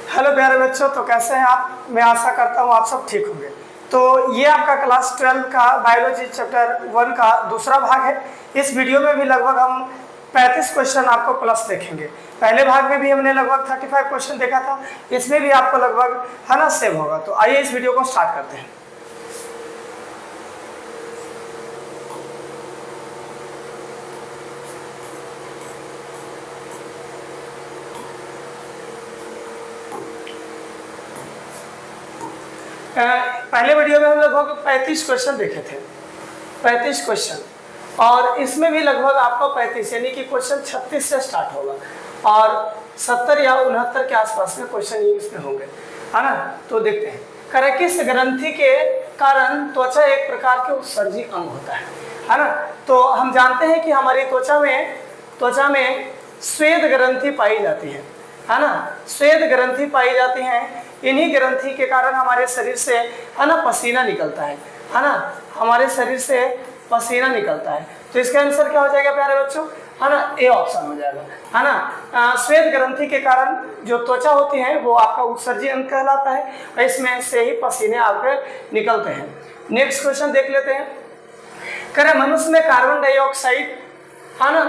Hello प्यारे बच्चों, तो कैसे हैं आप। मैं आशा करता हूँ आप सब ठीक होंगे। तो ये आपका क्लास 12 का बायोलॉजी चैप्टर 1 का दूसरा भाग है। इस वीडियो में भी लगभग हम 35 क्वेश्चन आपको प्लस देखेंगे। पहले भाग में भी हमने लगभग 35 क्वेश्चन देखा था, इसमें भी आपको लगभग है ना सेम होगा। तो आइए इस वीडियो को स्टार्ट करते हैं। पहले वीडियो में हम लगभग 35 क्वेश्चन देखे थे, 35 क्वेश्चन, और इसमें भी लगभग आपको 35 यानी कि क्वेश्चन 36 से स्टार्ट होगा और 70 या 69 के आसपास में क्वेश्चन इसमें होंगे, है ना। तो देखते हैं। करें किस ग्रंथि के कारण त्वचा एक प्रकार के उत्सर्जी अंग होता है ना। तो हम जानते हैं कि हमारी त्वचा में श्वेत ग्रंथि पाई जाती है ना। श्वेत ग्रंथि पाई जाती हैं। इन्हीं ग्रंथि के कारण हमारे शरीर से है ना पसीना निकलता है ना। हमारे शरीर से पसीना निकलता है। तो इसका आंसर क्या हो जाएगा प्यारे बच्चों, है ना, ए ऑप्शन हो जाएगा, है ना। श्वेत ग्रंथि के कारण जो त्वचा होती है वो आपका उत्सर्जी अंग कहलाता है और इसमें से ही पसीने आपके निकलते हैं। नेक्स्ट क्वेश्चन देख लेते हैं। करें मनुष्य में कार्बन डाइऑक्साइड है ना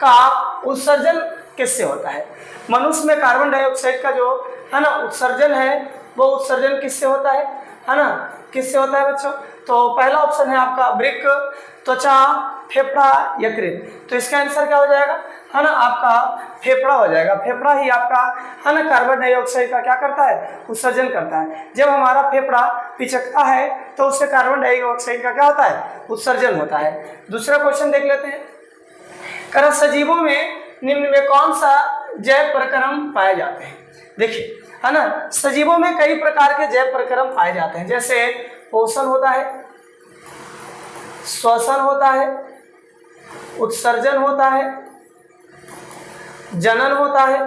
का उत्सर्जन किससे होता है। मनुष्य में कार्बन डाइऑक्साइड का जो है ना उत्सर्जन है वो उत्सर्जन किससे होता है ना, किससे होता है बच्चों। तो पहला ऑप्शन है आपका वृक्क, त्वचा, फेफड़ा, यकृत। तो इसका आंसर क्या हो जाएगा, है ना, आपका फेफड़ा हो जाएगा। फेफड़ा ही आपका है ना कार्बन डाइऑक्साइड का क्या करता है, उत्सर्जन करता है। जब हमारा फेफड़ा पिचकता है तो उससे कार्बन डाइऑक्साइड का क्या होता है, उत्सर्जन होता है। दूसरा क्वेश्चन देख लेते हैं। कर सजीवों में निम्न में कौन सा जैव प्रक्रम पाए जाते हैं। देखिए, है ना, सजीवों में कई प्रकार के जैव प्रक्रम पाए जाते हैं, जैसे पोषण होता है, श्वसन होता है, उत्सर्जन होता है, जनन होता है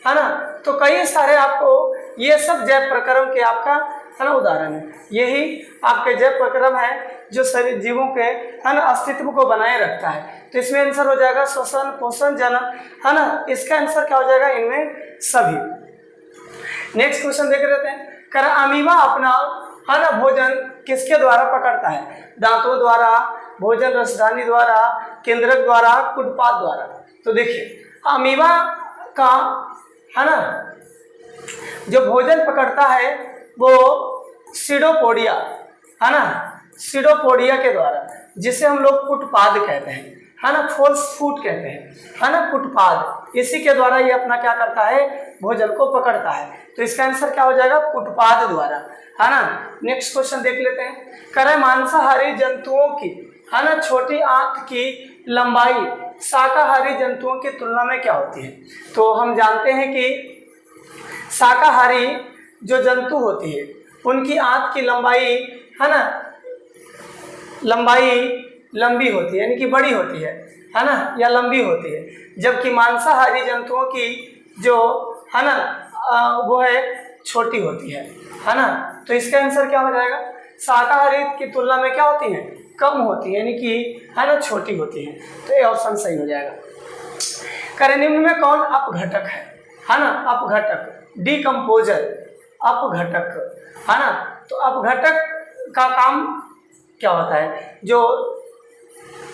ना। तो कई सारे आपको ये सब जैव प्रक्रम के आपका है ना उदाहरण है। यही आपके जैव प्रक्रम है जो शरीर जीवों के है ना अस्तित्व को बनाए रखता है। तो इसमें आंसर हो जाएगा श्वसन, पोषण, जनन, है ना। इसका आंसर क्या हो जाएगा, इनमें सभी। नेक्स्ट क्वेश्चन देख लेते हैं। कर अमीबा अपना है ना भोजन किसके द्वारा पकड़ता है। दांतों द्वारा, भोजन रसदानी द्वारा, केंद्रक द्वारा, कुटपाद द्वारा। तो देखिए, अमीबा का है ना जो भोजन पकड़ता है वो सीडोपोडिया है ना, सीडोपोडिया के द्वारा, जिसे हम लोग कुटपाद कहते हैं, है ना, फोल्स फूट कहते हैं, है ना, कुटपाद। इसी के द्वारा ये अपना क्या करता है, भोजन को पकड़ता है। तो इसका आंसर क्या हो जाएगा, कुटपाद द्वारा, है ना। नेक्स्ट क्वेश्चन देख लेते हैं। करे मांसाहारी जंतुओं की है ना छोटी आंत की लंबाई शाकाहारी जंतुओं की तुलना में क्या होती है। तो हम जानते हैं कि शाकाहारी जो जंतु होती है उनकी आंत की लंबाई है ना लंबी होती है, यानी कि बड़ी होती है ना, या लंबी होती है। जबकि मांसाहारी जंतुओं की जो है ना वो है छोटी होती है ना। तो इसका आंसर क्या हो जाएगा, शाकाहारी की तुलना में क्या होती है, कम होती है, यानी कि है ना छोटी होती है। तो ये ऑप्शन सही हो जाएगा। करे निम्न में कौन अपघटक है ना, अपघटक, डिकम्पोजर, अपघटक, है ना। तो अपघटक का काम क्या होता है, जो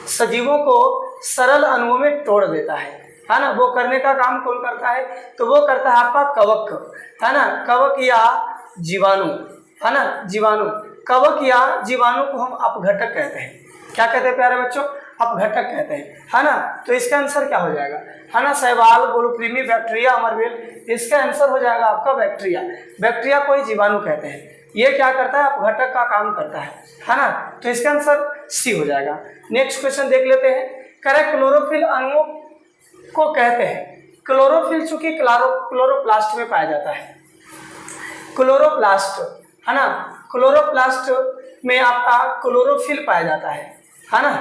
सजीवों को सरल अणुओं में तोड़ देता है ना। वो करने का काम कौन करता है, तो वो करता है आपका कवक, है ना, कवक या जीवाणु, है ना, जीवाणु। कवक या जीवाणु को हम अपघटक कहते हैं। क्या कहते हैं प्यारे बच्चों, अपघटक कहते हैं, है ना। तो इसका आंसर क्या हो जाएगा, है ना, शैवाल, गोलकृमि, बैक्टीरिया, अमरवेल। इसका आंसर हो जाएगा आपका बैक्टीरिया। बैक्टीरिया को ही जीवाणु कहते हैं। ये क्या करता है, अपघटक का काम करता है ना। तो इसका आंसर सी हो जाएगा। नेक्स्ट क्वेश्चन देख लेते हैं। करेक्ट क्लोरोफिल अणुओं को कहते हैं। क्लोरोफिल चूंकि क्लोरोप्लास्ट में पाया जाता है, क्लोरोप्लास्ट, है ना, क्लोरोप्लास्ट में आपका क्लोरोफिल पाया जाता है ना,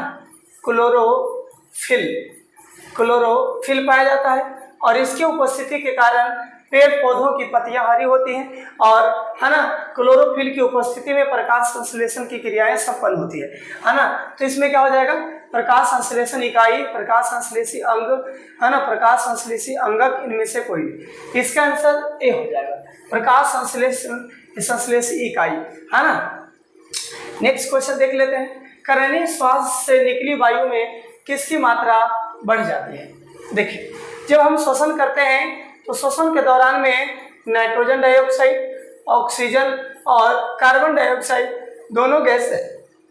क्लोरोफिल पाया जाता है। और इसकी उपस्थिति के कारण पेड़ पौधों की पत्तियां हरी होती हैं और है ना क्लोरोफिल की उपस्थिति में प्रकाश संश्लेषण की क्रियाएं संपन्न होती है ना। तो इसमें क्या हो जाएगा, प्रकाश संश्लेषण इकाई, प्रकाश संश्लेषी अंग, है ना, प्रकाश संश्लेषी अंगक, इनमें से कोई नहीं। इसका आंसर ए हो जाएगा, प्रकाश संश्लेषी इकाई, है ना। नेक्स्ट क्वेश्चन देख लेते हैं, करेनिक श्वास से निकली वायु में किसकी मात्रा बढ़ जाती है। देखिए, जब हम श्वसन करते हैं तो श्वसन के दौरान में नाइट्रोजन डाइऑक्साइड, ऑक्सीजन और कार्बन डाइऑक्साइड दोनों गैस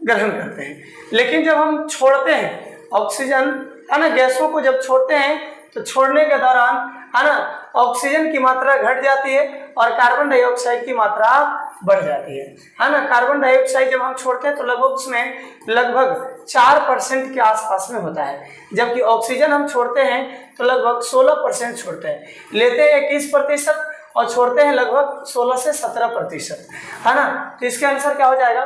ग्रहण करते हैं, लेकिन जब हम छोड़ते हैं ऑक्सीजन, है ना, गैसों को जब छोड़ते हैं तो छोड़ने के दौरान, है ना, ऑक्सीजन की मात्रा घट जाती है और कार्बन डाइऑक्साइड की मात्रा बढ़ जाती है ना। कार्बन डाइऑक्साइड जब हम छोड़ते हैं तो लगभग उसमें लगभग 4% के आसपास में होता है, जबकि ऑक्सीजन हम छोड़ते हैं तो लगभग 16% छोड़ते हैं, लेते हैं 21% और छोड़ते हैं लगभग 16 से 17%, है ना। तो इसका आंसर क्या हो जाएगा,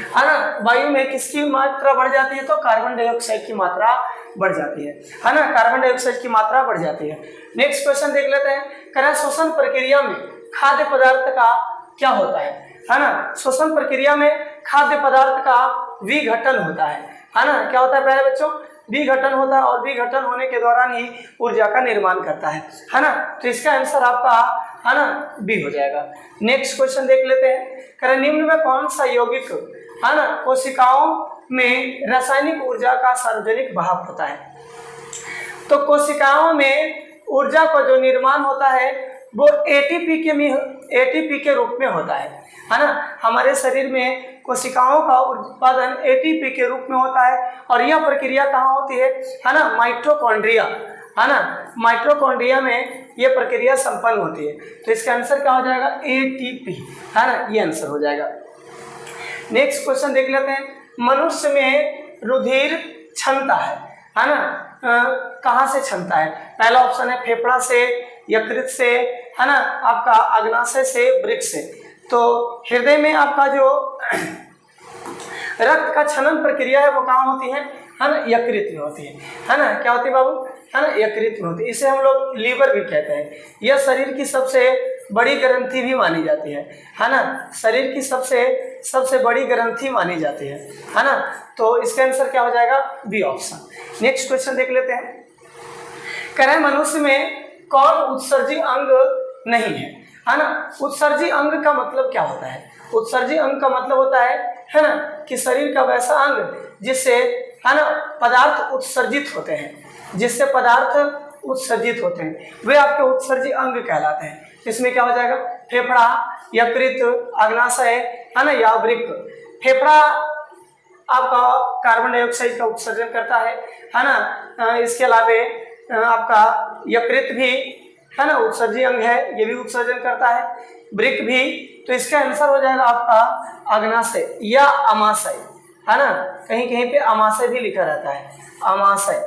है ना, वायु में किसकी मात्रा बढ़ जाती है, तो कार्बन डाइऑक्साइड की मात्रा बढ़ जाती है ना, कार्बन डाइऑक्साइड की मात्रा बढ़ जाती है। नेक्स्ट क्वेश्चन देख लेते हैं, करें श्वसन प्रक्रिया में खाद्य पदार्थ का क्या होता है ना। श्वसन प्रक्रिया में खाद्य पदार्थ का विघटन होता है ना। क्या होता है प्यारे बच्चों, विघटन होता है, और विघटन होने के दौरान ही ऊर्जा का निर्माण करता है ना। तो इसका आंसर आपका, है ना, बी हो जाएगा। नेक्स्ट क्वेश्चन देख लेते हैं, करें निम्न में कौन सा यौगिक, है ना, कोशिकाओं में रासायनिक ऊर्जा का सार्वजनिक भाग होता है। तो कोशिकाओं में ऊर्जा का जो निर्माण होता है वो एटीपी के रूप में होता है ना। हमारे शरीर में कोशिकाओं का उत्पादन एटीपी के रूप में होता है, और यह प्रक्रिया कहाँ होती है ना, माइटोकॉन्ड्रिया, है ना, माइटोकॉन्ड्रिया में यह प्रक्रिया संपन्न होती है। तो इसका आंसर क्या हो जाएगा, एटीपी, है ना, ये आंसर हो जाएगा। नेक्स्ट क्वेश्चन देख लेते हैं, मनुष्य में रुधिर क्षमता है ना, कहाँ से क्षमता है। पहला ऑप्शन है फेफड़ा से, यकृत से, है ना, आपका अग्नाशय से, वृक्क से। तो हृदय में आपका जो रक्त का क्षरण प्रक्रिया है वो कहाँ होती है ना, यकृत में होती है ना। क्या होती है बाबू, है ना, यकृत में होती है। इसे हम लोग लीवर भी कहते हैं। यह शरीर की सबसे बड़ी ग्रंथि भी मानी जाती है ना, शरीर की सबसे बड़ी ग्रंथि मानी जाती है ना। तो इसका आंसर क्या हो जाएगा, बी ऑप्शन। नेक्स्ट क्वेश्चन देख लेते हैं, करें मनुष्य में कौन उत्सर्जी अंग नहीं है ना। उत्सर्जी अंग का मतलब क्या होता है, उत्सर्जी अंग का मतलब होता है ना, कि शरीर का वैसा अंग जिससे, है ना, पदार्थ उत्सर्जित होते हैं, जिससे पदार्थ उत्सर्जित होते हैं, वे आपके उत्सर्जी अंग कहलाते हैं। इसमें क्या हो जाएगा, फेफड़ा, यकृत, अग्नाशय, है ना, या वृक्क। फेफड़ा आपका कार्बन डाइऑक्साइड का उत्सर्जन करता है ना। इसके अलावे आपका यकृत भी, है ना, उत्सर्जी अंग है, ये भी उत्सर्जन करता है, वृक्क भी। तो इसका आंसर हो जाएगा आपका अग्नाशय या अमाशय, है ना, कहीं कहीं पे अमाशय भी लिखा रहता है, अमाशय,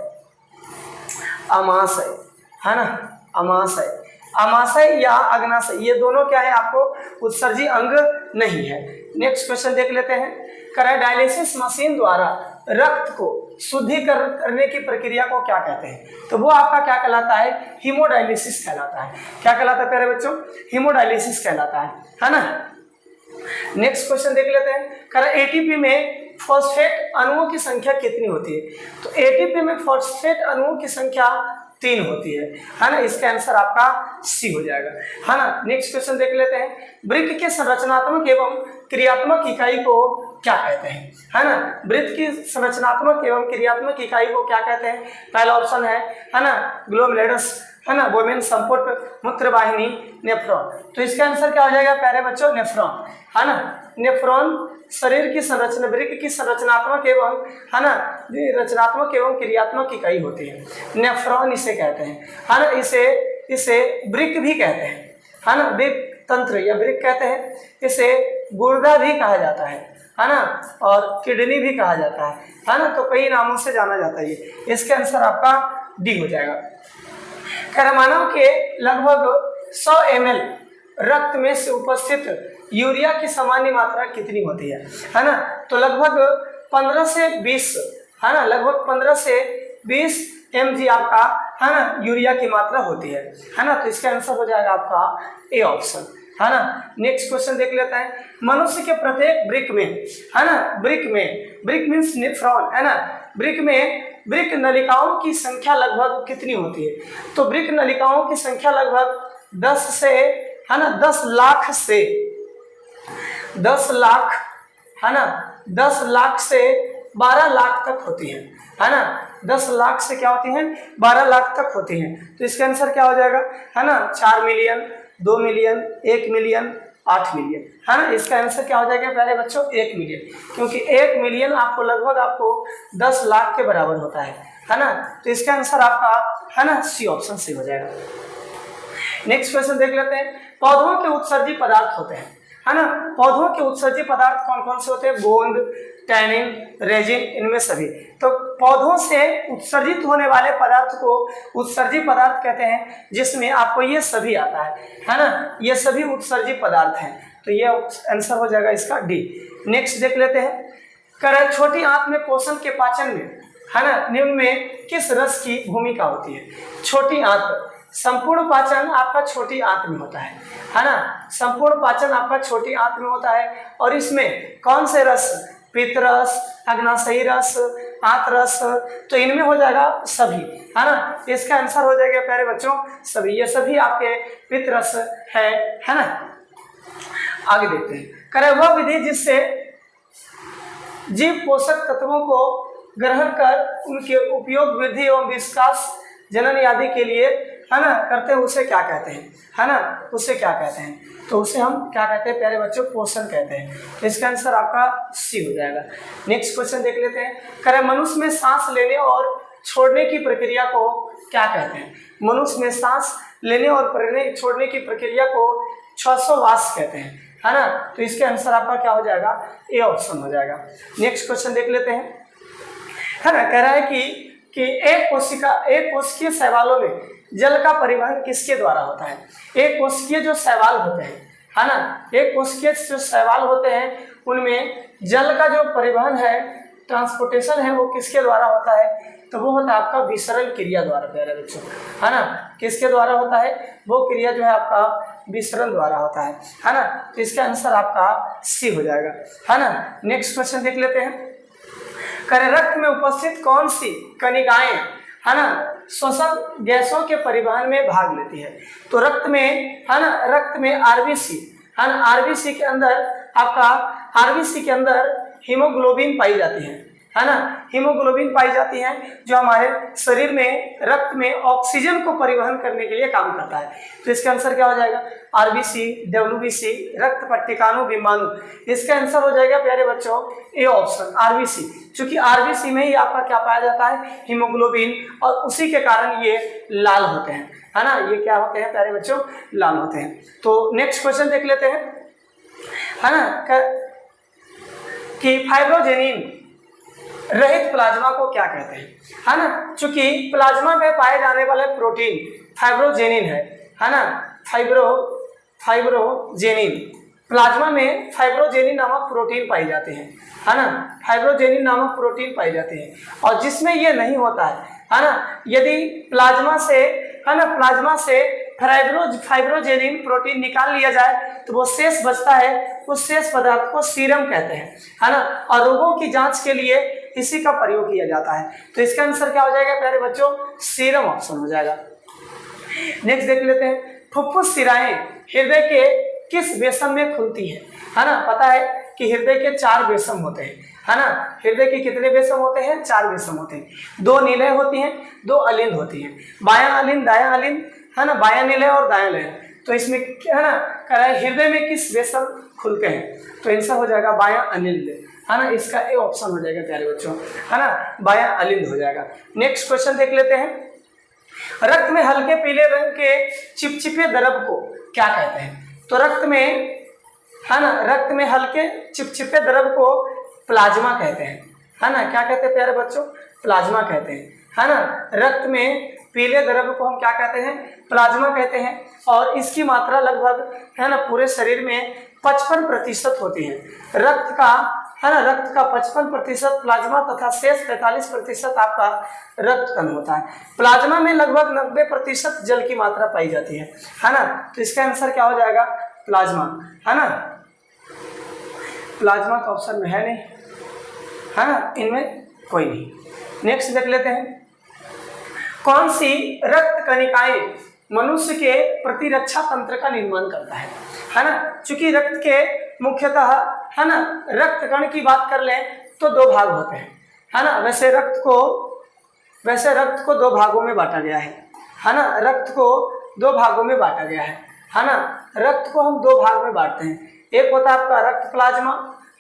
अमाशय, है ना, अमाशय या अग्नाशय, ये दोनों क्या है, आपको उत्सर्जी अंग नहीं है। नेक्स्ट क्वेश्चन देख लेते हैं, करें डायलिसिस मशीन द्वारा रक्त को शुद्धिकरण करने की प्रक्रिया को क्या कहते हैं। तो वो आपका क्या कहलाता है, हीमोडायलिसिस कहलाता है। क्या कहलाता है प्यारे बच्चों, हीमोडायलिसिस कहलाता है ना। नेक्स्ट क्वेश्चन देख लेते हैं, करें एटीपी में फॉस्फेट अणुओं की संख्या कितनी होती है। तो एटीपी में फॉस्फेट अणुओं की संख्या 3 होती है ना। इसका आंसर आपका सी हो जाएगा, है ना। नेक्स्ट क्वेश्चन देख लेते हैं, वृक्क के संरचनात्मक एवं क्रियात्मक इकाई को क्या कहते हैं, है ना। वृक्क की संरचनात्मक एवं क्रियात्मक इकाई को क्या कहते हैं। पहला ऑप्शन है ना, ग्लोमेरुलस, है ना, वोमेन संपुट, मूत्रवाहिनी, नेफ्रॉन। तो इसका आंसर क्या हो जाएगा प्यारे बच्चों, नेफ्रॉन, है ना। नेफ्रॉन शरीर की संरचना, वृक्क की संरचनात्मक एवं, है ना, रचनात्मक एवं क्रियात्मक इकाई होती है, नेफ्रॉन इसे कहते हैं, है ना। इसे वृक्क भी कहते हैं, है ना, वृक्क तंत्र या वृक्क कहते हैं। इसे गुर्दा भी कहा जाता है ना, और किडनी भी कहा जाता है ना। तो कई नामों से जाना जाता है। इसका आंसर आपका डी हो जाएगा। मानव के लगभग 100 ml रक्त में से उपस्थित यूरिया की सामान्य मात्रा कितनी होती है ना। तो लगभग 15 से 20, है ना, लगभग 15 से 20 mg आपका, है ना, यूरिया की मात्रा होती है ना। तो इसका आंसर हो जाएगा आपका ए ऑप्शन, है ना। नेक्स्ट क्वेश्चन देख लेते हैं, मनुष्य के प्रत्येक वृक्क में, है ना, वृक्क मीन्स नेफ्रॉन, है ना, वृक्क नलिकाओं की संख्या लगभग कितनी होती है? तो वृक्क नलिकाओं की संख्या लगभग 10 से, है ना, 10 लाख से 10 लाख, है ना, 10 लाख से 12 लाख तक होती है ना। 10 लाख से क्या होती हैं? 12 लाख तक होती हैं। तो इसका आंसर क्या हो जाएगा, है ना, 4 मिलियन, 2 मिलियन, 1 मिलियन, 8 मिलियन, है ना। इसका आंसर क्या हो जाएगा प्यारे बच्चों? 1 मिलियन, क्योंकि 1 मिलियन आपको लगभग आपको 10 लाख के बराबर होता है ना। तो इसका आंसर आपका, है ना, सी ऑप्शन सही हो जाएगा। नेक्स्ट क्वेश्चन देख लेते हैं। पौधों के उत्सर्जी पदार्थ होते हैं, है ना। पौधों के उत्सर्जी पदार्थ कौन कौन से होते हैं? गोंद, टैनिन, रेजिन, इनमें सभी। तो पौधों से उत्सर्जित होने वाले पदार्थ को उत्सर्जी पदार्थ कहते हैं, जिसमें आपको ये सभी आता है ना। ये सभी उत्सर्जी पदार्थ हैं। तो ये आंसर हो जाएगा इसका डी। नेक्स्ट देख लेते हैं। छोटी आंत में पोषण के पाचन में, है ना, निम्न में किस रस की भूमिका होती है? छोटी आंत, संपूर्ण पाचन आपका छोटी आंत में होता है ना। संपूर्ण पाचन आपका छोटी आंत में होता है, और इसमें कौन से रस? पित्त रस, अग्नाशयी रस, आंत रस, तो इनमें हो जाएगा सभी, है ना। इसका आंसर हो जाएगा प्यारे बच्चों सभी। ये सभी आपके पित्त रस है ना। आगे देखते हैं। वह विधि जिससे जीव पोषक तत्वों को ग्रहण कर उनके उपयोग वृद्धि एवं विकास जनन आदि के लिए, है ना, करते हैं, उसे क्या कहते हैं? है ना, उसे क्या कहते हैं? तो उसे हम क्या कहते हैं प्यारे बच्चों? पोषण कहते हैं। तो इसका आंसर आपका सी हो जाएगा। नेक्स्ट क्वेश्चन देख लेते हैं। मनुष्य में सांस लेने और छोड़ने की प्रक्रिया को क्या कहते हैं? मनुष्य में सांस लेने और छोड़ने की प्रक्रिया को श्वासोच्छ्वास कहते हैं, है ना। तो इसके आंसर आपका क्या हो जाएगा? ए ऑप्शन हो जाएगा। नेक्स्ट क्वेश्चन देख लेते हैं, है ना। कह रहा है कि एक कोशिकीय शैवालों में जल का परिवहन किसके द्वारा होता है? एक कोशिकीय जो शैवाल होते हैं, है ना, एक कोशिकीय जो शैवाल होते हैं उनमें जल का जो परिवहन है, ट्रांसपोर्टेशन है, वो किसके द्वारा होता है? तो वो होता है आपका विसरण क्रिया द्वारा प्यारे बच्चों, है ना। किसके द्वारा होता है? वो क्रिया जो है आपका विसरण द्वारा होता है ना। तो इसका आंसर आपका सी हो जाएगा, है ना। नेक्स्ट क्वेश्चन देख लेते हैं। रक्त में उपस्थित कौन सी कणिकाएं, है ना, श्वसन गैसों के परिवहन में भाग लेती है? तो रक्त में, है ना, रक्त में आरबीसी, है ना, आरबीसी के अंदर आपका, आरबीसी के अंदर हीमोग्लोबिन पाई जाती है ना। हीमोग्लोबिन पाई जाती है जो हमारे शरीर में रक्त में ऑक्सीजन को परिवहन करने के लिए काम करता है। तो इसका आंसर क्या हो जाएगा? आरबीसी, डब्ल्यूबीसी, रक्त पट्टिकाणु बिंबाणु। इसका आंसर हो जाएगा प्यारे बच्चों ए ऑप्शन, आरबीसी। क्योंकि आरबीसी में ही आपका क्या पाया जाता है? हीमोग्लोबिन, और उसी के कारण ये लाल होते हैं, है ना। ये क्या होते हैं प्यारे बच्चों? लाल होते हैं। तो नेक्स्ट क्वेश्चन देख लेते हैं, है ना, कि फाइब्रोजेनिन रहित प्लाज्मा को क्या कहते हैं? है ना। चूंकि प्लाज्मा में पाए जाने वाले प्रोटीन फाइब्रोजेनिन है ना। फाइब्रोजेनिन, प्लाज्मा में फाइब्रोजेनिन नामक प्रोटीन पाई जाते हैं, है ना। फाइब्रोजेनिन नामक प्रोटीन पाई जाते हैं, और जिसमें ये नहीं होता है ना। यदि प्लाज्मा से, है ना, प्लाज्मा से फाइब्रोजेनिन प्रोटीन निकाल लिया जाए तो वो शेष बचता है, उस शेष पदार्थ को सीरम कहते हैं, है ना। और रोगों की जांच के लिए इसी का प्रयोग किया जाता है। तो इसका आंसर क्या हो जाएगा प्यारे बच्चों? सीरम ऑप्शन हो जाएगा। नेक्स्ट देख लेते हैं। फुफ्फुस शिराएं हृदय के किस बेसम में खुलती है ना। पता है कि हृदय के 4 बेसम होते हैं, है ना। हृदय के कितने बेसम होते हैं? 4 बेसम होते हैं। 2 निलय होती हैं, 2 अलिंद होती हैं। बायां अलिंद, दायां अलिंद, है ना, बायां निलय और दायां निलय। तो इसमें, है ना, कह रहा है हृदय में किस बेसम खुलते हैं? तो आंसर हो जाएगा बायां अलिंद, है ना। इसका ए ऑप्शन हो जाएगा प्यारे बच्चों, है ना, बायां अलिंद हो जाएगा। नेक्स्ट क्वेश्चन देख लेते हैं। रक्त में हल्के पीले रंग के चिपचिपे द्रव को क्या कहते हैं? तो रक्त में, है ना, रक्त में हल्के चिपचिपे द्रव को प्लाज्मा कहते हैं, है ना। क्या कहते हैं प्यारे बच्चों? प्लाज्मा कहते हैं, है ना। रक्त में पीले द्रव को हम क्या कहते हैं? प्लाज्मा कहते हैं। और इसकी मात्रा लगभग, है ना, पूरे शरीर में 55% होती है। रक्त का, है ना, रक्त का 55% प्लाज्मा तथा शेष 45% आपका रक्त कण होता है। प्लाज्मा में लगभग 90% जल की मात्रा पाई जाती है ना। तो इसका आंसर क्या हो जाएगा? प्लाज्मा, है ना। प्लाज्मा तो ऑप्शन में है नहीं, है ना। इनमें कोई नहीं। नेक्स्ट देख लेते हैं, कौन सी रक्त कणिकाएं मनुष्य के प्रतिरक्षा तंत्र का निर्माण करता है ना। चूंकि रक्त के मुख्यतः है ना, रक्त कण की बात कर लें तो दो भाग होते हैं, है ना। वैसे रक्त को दो भागों में बांटा गया है ना। रक्त को दो भागों में बांटा गया है ना। रक्त को हम दो भाग में बांटते हैं, एक होता है आपका रक्त प्लाज्मा,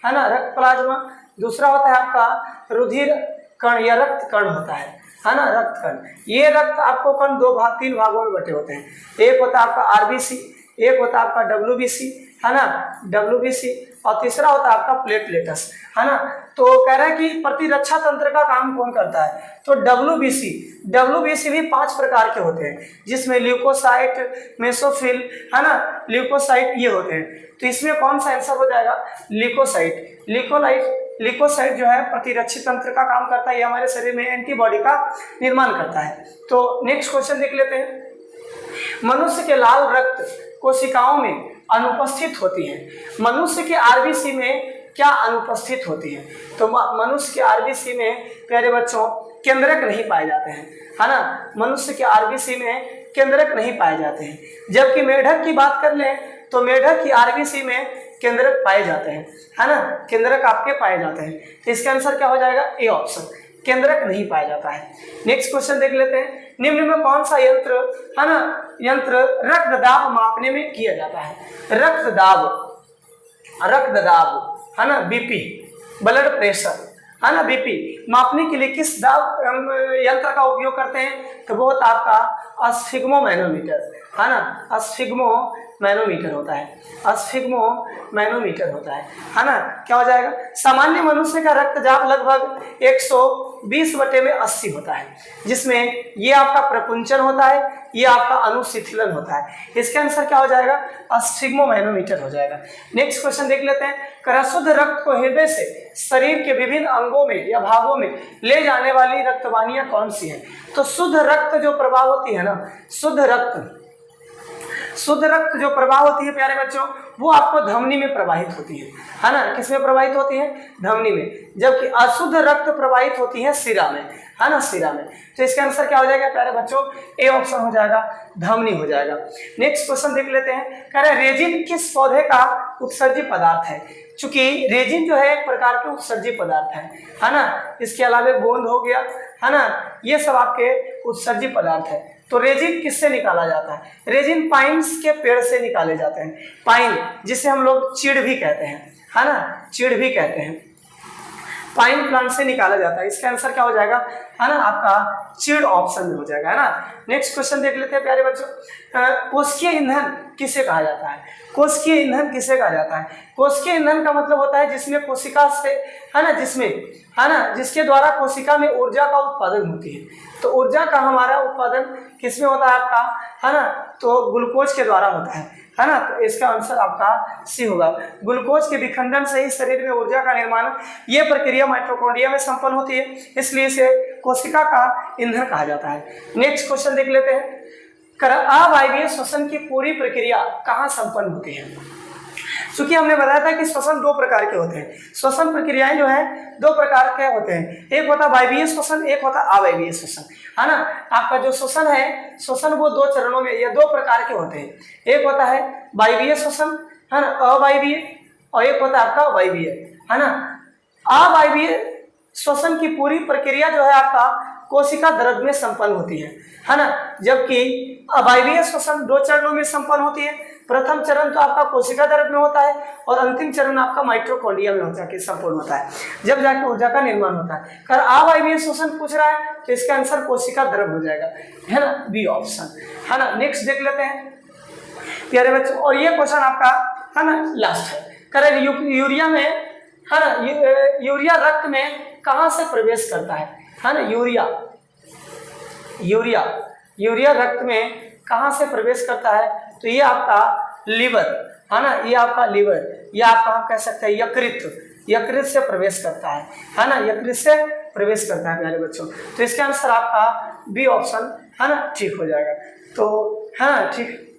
है ना, रक्त प्लाज्मा। दूसरा होता है आपका रुधिर कण या रक्त कण होता है ना, रक्त कण। ये रक्त आपको कण तीन भागों में बटे होते हैं। एक होता है आपका आरबीसी, एक होता है आपका डब्ल्यूबीसी, है ना, डब्ल्यूबीसी, और तीसरा होता है आपका प्लेटलेटस, है ना। तो कह रहा है कि प्रतिरक्षा तंत्र का काम कौन करता है, तो डब्ल्यूबीसी भी 5 प्रकार के होते हैं, जिसमें ल्यूकोसाइट, मेसोफिल, है ना, ल्यूकोसाइट ये होते हैं। तो इसमें कौन सा आंसर हो जाएगा, ल्यूकोसाइट जो है प्रतिरक्षी तंत्र का काम करता है, ये हमारे शरीर में एंटीबॉडी का निर्माण करता है। तो नेक्स्ट क्वेश्चन देख लेते हैं, मनुष्य के लाल रक्त कोशिकाओं में अनुपस्थित होती है, मनुष्य के आरबीसी में क्या अनुपस्थित होती है। तो मनुष्य के आरबीसी में प्यारे बच्चों केंद्रक नहीं पाए जाते हैं, है ना। मनुष्य के आरबीसी में केंद्रक नहीं पाए जाते हैं। जबकि मेढक की बात कर लें तो मेढक की आरबीसी में केंद्रक पाए जाते हैं, है ना, केंद्रक आपके पाए जाते हैं। तो इसका आंसर क्या हो जाएगा, ए ऑप्शन, केंद्रक नहीं पाया जाता है। नेक्स्ट क्वेश्चन देख लेते हैं, निम्न में कौन सा यंत्र, है ना, यंत्र रक्त दाब मापने में किया जाता है। रक्त दाब, है ना, बीपी, ब्लड प्रेशर, है ना, बीपी मापने के लिए किस दाब यंत्र का उपयोग करते हैं, तो वो होता है आपका स्फिग्मोमैनोमीटर, है ना, स्फिग्मोमैनोमीटर होता है ना। क्या हो जाएगा, सामान्य मनुष्य का रक्तचाप लगभग 120/80 होता है, जिसमें ये आपका प्रकुंचन होता है, ये आपका अनुशिथिलन होता है। इसका आंसर क्या हो जाएगा, स्फिग्मोमैनोमीटर हो जाएगा। नेक्स्ट क्वेश्चन देख लेते हैं, शुद्ध रक्त को हृदय से शरीर के विभिन्न अंगों में या भागों में ले जाने वाली रक्तवाहिनियां कौन सी हैं। तो शुद्ध रक्त जो प्रवाह होती है ना, शुद्ध रक्त जो प्रवाह होती है प्यारे बच्चों, वो आपको धमनी में प्रवाहित होती है ना। किस में प्रवाहित होती है, धमनी में। जबकि अशुद्ध रक्त प्रवाहित होती है शिरा में, है ना, शिरा में। तो इसका आंसर क्या हो जाएगा प्यारे बच्चों, ए ऑप्शन हो जाएगा, धमनी हो जाएगा। नेक्स्ट क्वेश्चन देख लेते हैं, कह रहे रेजिन किस पौधे का उत्सर्जी पदार्थ है। चूंकि रेजिन जो है एक प्रकार के उत्सर्जी पदार्थ है ना। इसके अलावा गोंद हो गया, है ना, ये सब आपके उत्सर्जी पदार्थ है। तो रेजिन किससे निकाला जाता है, रेजिन पाइन्स के पेड़ से निकाले जाते हैं। पाइन जिसे हम लोग चीड़ भी कहते हैं, है ना, चीड़ भी कहते हैं, पाइन प्लांट से निकाला जाता है। इसका आंसर क्या हो जाएगा, है ना, आपका चीड़ ऑप्शन में हो जाएगा, है ना। नेक्स्ट क्वेश्चन देख लेते हैं प्यारे बच्चों, कोशिकीय ईंधन किसे कहा जाता है। कोशिकीय ईंधन किसे कहा जाता है, कोशिकीय ईंधन का मतलब होता है जिसमें कोशिका से, है ना, जिसके द्वारा कोशिका में ऊर्जा का उत्पादन होती है। तो ऊर्जा का हमारा उत्पादन किसमें होता है आपका, है ना, तो ग्लूकोज के द्वारा होता है ना। तो इसका आंसर आपका सी होगा, ग्लूकोज के विखंडन से ही शरीर में ऊर्जा का निर्माण, ये प्रक्रिया माइटोकॉन्ड्रिया में संपन्न होती है, इसलिए इसे कोशिका का ईंधन कहा जाता है। नेक्स्ट क्वेश्चन देख लेते हैं, अवायवीय श्वसन की पूरी प्रक्रिया कहाँ संपन्न होती है। क्योंकि हमने बताया था कि श्वसन 2 प्रकार के होते हैं, श्वसन प्रक्रियाएं जो है 2 प्रकार के होते हैं, एक होता है वायवीय श्वसन, एक होता है अवायवीय श्वसन, है ना। आपका जो श्वसन है, श्वसन वो 2 चरणों में या 2 प्रकार के होते हैं, एक होता है वायवीय श्वसन, है ना, अवायवीय, और एक होता है आपका वायवीय, है ना। अवायवीय श्वसन की पूरी प्रक्रिया जो है आपका कोशिका द्रव्य में संपन्न होती है ना। जबकि अवायवीय श्वसन 2 चरणों में संपन्न होती है। प्रथम चरण तो आपका कोशिका द्रव्य में होता है और अंतिम चरण आपका माइटोकॉन्ड्रिया में होता है, संपूर्ण होता है, जब जाके ऊर्जा का निर्माण होता है। अगर अवायवीय श्वसन पूछ रहा है तो इसका आंसर कोशिका द्रव्य हो जाएगा, है ना, बी ऑप्शन, है ना। नेक्स्ट देख लेते हैं प्यारे बच्चों, और ये क्वेश्चन आपका, है ना, लास्ट है। करें यूरिया में, है ना, यूरिया रक्त में कहाँ से प्रवेश करता है ना। यूरिया रक्त में कहाँ से प्रवेश करता है, तो ये आपका लीवर, है ना, ये आपका लीवर, या आप कहाँ कह सकते हैं यकृत से प्रवेश करता है ना, यकृत से प्रवेश करता है प्यारे बच्चों। तो इसका आंसर आपका बी ऑप्शन, है ना, ठीक हो जाएगा। तो है ना, ठीक।